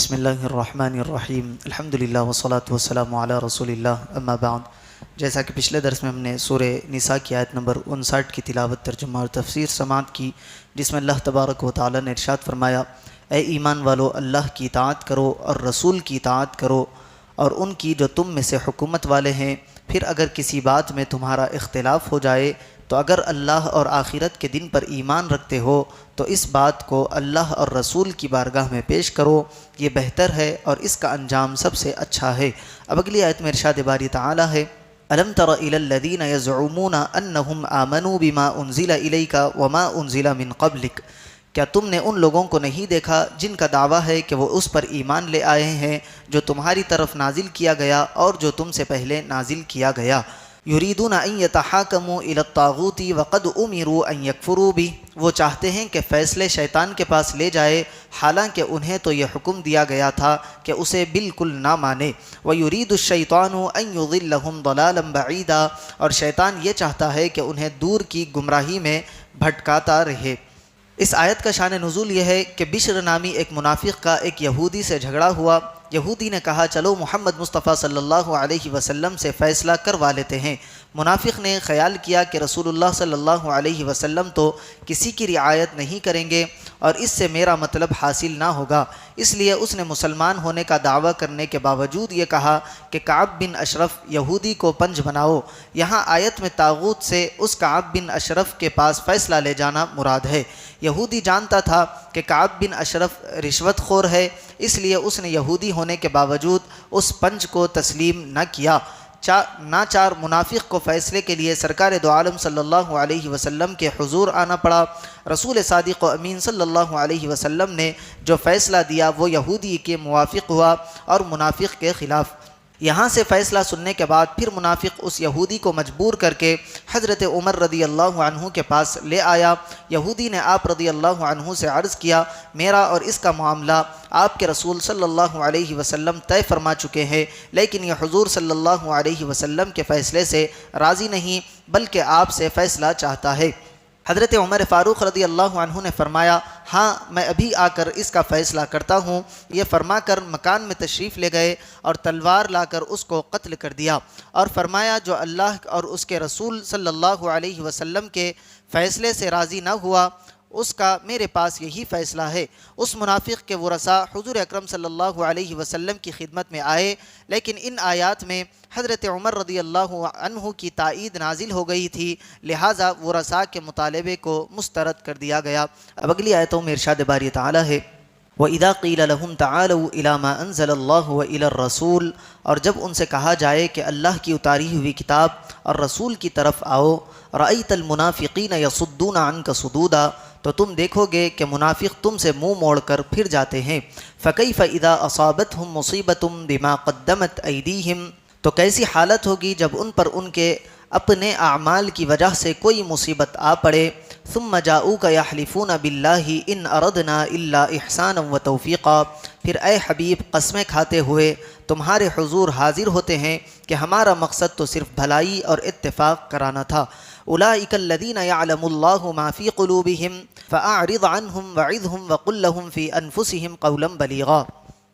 بسم اللہ الرحمن الرحیم الحمدللہ والصلاة والسلام علی رسول اللہ اما بعد۔ جیسا کہ پچھلے درس میں ہم نے سورہ نساء کی آیت نمبر 59 کی تلاوت، ترجمہ اور تفسیر سماعت کی، جس میں اللہ تبارک و تعالی نے ارشاد فرمایا، اے ایمان والو، اللہ کی اطاعت کرو اور رسول کی اطاعت کرو اور ان کی جو تم میں سے حکومت والے ہیں۔ پھر اگر کسی بات میں تمہارا اختلاف ہو جائے تو اگر اللہ اور آخرت کے دن پر ایمان رکھتے ہو تو اس بات کو اللہ اور رسول کی بارگاہ میں پیش کرو، یہ بہتر ہے اور اس کا انجام سب سے اچھا ہے۔ اب اگلی آیت میں ارشاد باری تعالی ہے، أَلَمْ تَرَ إِلَى الَّذِينَ يَزْعُمُونَ أَنَّهُمْ آمَنُوا بِمَا أُنزِلَ إِلَيْكَ وَمَا أُنزِلَ مِن قَبْلِكَ، کیا تم نے ان لوگوں کو نہیں دیکھا جن کا دعویٰ ہے کہ وہ اس پر ایمان لے آئے ہیں جو تمہاری طرف نازل کیا گیا اور جو تم سے پہلے نازل کیا گیا؟ یریدون ان یتحاکموا الی الطاغوت وقد امروا ان یکفروا بہ، وہ چاہتے ہیں کہ فیصلے شیطان کے پاس لے جائے حالانکہ انہیں تو یہ حکم دیا گیا تھا کہ اسے بالکل نہ مانے۔ ویرید الشیطان ان یضلهم ضلالا بعیدا، اور شیطان یہ چاہتا ہے کہ انہیں دور کی گمراہی میں بھٹکاتا رہے۔ اس آیت کا شان نزول یہ ہے کہ بشر نامی ایک منافق کا ایک یہودی سے جھگڑا ہوا۔ یہودی نے کہا، چلو محمد مصطفیٰ صلی اللہ علیہ وسلم سے فیصلہ کروا لیتے ہیں۔ منافق نے خیال کیا کہ رسول اللہ صلی اللہ علیہ وسلم تو کسی کی رعایت نہیں کریں گے اور اس سے میرا مطلب حاصل نہ ہوگا، اس لیے اس نے مسلمان ہونے کا دعویٰ کرنے کے باوجود یہ کہا کہ کعب بن اشرف یہودی کو پنج بناؤ۔ یہاں آیت میں طاغوت سے اس کعب بن اشرف کے پاس فیصلہ لے جانا مراد ہے۔ یہودی جانتا تھا کہ کعب بن اشرف رشوت خور ہے، اس لیے اس نے یہودی ہونے کے باوجود اس پنج کو تسلیم نہ کیا۔ ناچار منافق کو فیصلے کے لیے سرکار دو عالم صلی اللہ علیہ وسلم کے حضور آنا پڑا۔ رسول صادق و امین صلی اللہ علیہ وسلم نے جو فیصلہ دیا وہ یہودی کے موافق ہوا اور منافق کے خلاف۔ یہاں سے فیصلہ سننے کے بعد پھر منافق اس یہودی کو مجبور کر کے حضرت عمر رضی اللہ عنہ کے پاس لے آیا۔ یہودی نے آپ رضی اللہ عنہ سے عرض کیا، میرا اور اس کا معاملہ آپ کے رسول صلی اللہ علیہ وسلم طے فرما چکے ہیں، لیکن یہ حضور صلی اللہ علیہ وسلم کے فیصلے سے راضی نہیں بلکہ آپ سے فیصلہ چاہتا ہے۔ حضرت عمر فاروق رضی اللہ عنہ نے فرمایا، ہاں میں ابھی آ کر اس کا فیصلہ کرتا ہوں۔ یہ فرما کر مکان میں تشریف لے گئے اور تلوار لا کر اس کو قتل کر دیا اور فرمایا، جو اللہ اور اس کے رسول صلی اللہ علیہ وسلم کے فیصلے سے راضی نہ ہوا اس کا میرے پاس یہی فیصلہ ہے۔ اس منافق کے ورثاء حضور اکرم صلی اللہ علیہ وسلم کی خدمت میں آئے، لیکن ان آیات میں حضرت عمر رضی اللہ عنہ کی تائید نازل ہو گئی تھی، لہٰذا ورثاء کے مطالبے کو مسترد کر دیا گیا۔ اب اگلی آیتوں میں ارشاد باری تعالی ہے، وَإِذَا قِيلَ لَهُمْ تَعَالَوْا إِلَى مَا أَنزَلَ اللَّهُ وَإِلَى الرَّسُولِ، اور جب ان سے کہا جائے کہ اللہ کی اتاری ہوئی کتاب اور رسول کی طرف آؤ، رَأَيْتَ الْمُنَافِقِينَ يَصُدُّونَ عَنْكَ صُدُودًا، تو تم دیکھو گے کہ منافق تم سے منہ موڑ کر پھر جاتے ہیں۔ فَكَيْفَ إِذَا أَصَابَتْهُمْ مُصِيبَةٌ بِمَا قَدَّمَتْ أَيْدِيهِمْ، تو کیسی حالت ہوگی جب ان پر ان کے اپنے اعمال کی وجہ سے کوئی مصیبت آ پڑے۔ ثم جاؤک یحلفون باللہ ان اردنا الا احسانا وتوفیقا، پھر اے حبیب قسمیں کھاتے ہوئے تمہارے حضور حاضر ہوتے ہیں کہ ہمارا مقصد تو صرف بھلائی اور اتفاق کرانا تھا۔ اولئک الذین یعلم اللہ ما فی قلوبہم فاعرض عنہم وعظہم وقل لہم فی انفسہم قولا بلیغا،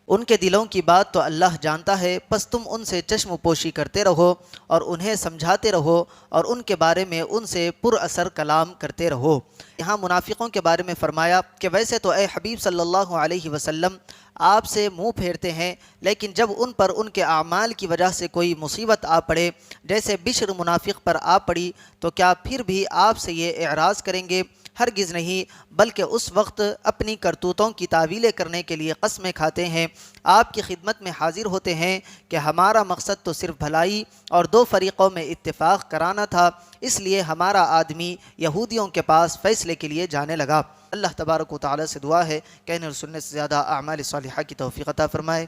ان کے دلوں کی بات تو اللہ جانتا ہے، پس تم ان سے چشم پوشی کرتے رہو اور انہیں سمجھاتے رہو اور ان کے بارے میں ان سے پر اثر کلام کرتے رہو۔ یہاں منافقوں کے بارے میں فرمایا کہ ویسے تو اے حبیب صلی اللہ علیہ وسلم آپ سے منہ پھیرتے ہیں، لیکن جب ان پر ان کے اعمال کی وجہ سے کوئی مصیبت آ پڑے جیسے بشر منافق پر آ پڑی تو کیا پھر بھی آپ سے یہ اعراض کریں گے؟ ہرگز نہیں، بلکہ اس وقت اپنی کرتوتوں کی تعویلیں کرنے کے لیے قسمیں کھاتے ہیں، آپ کی خدمت میں حاضر ہوتے ہیں کہ ہمارا مقصد تو صرف بھلائی اور دو فریقوں میں اتفاق کرانا تھا، اس لیے ہمارا آدمی یہودیوں کے پاس فیصلے کے لیے جانے لگا۔ اللہ تبارک و تعالی سے دعا ہے کہ انہیں سننے سے زیادہ اعمال صالحہ کی توفیق عطا فرمائے۔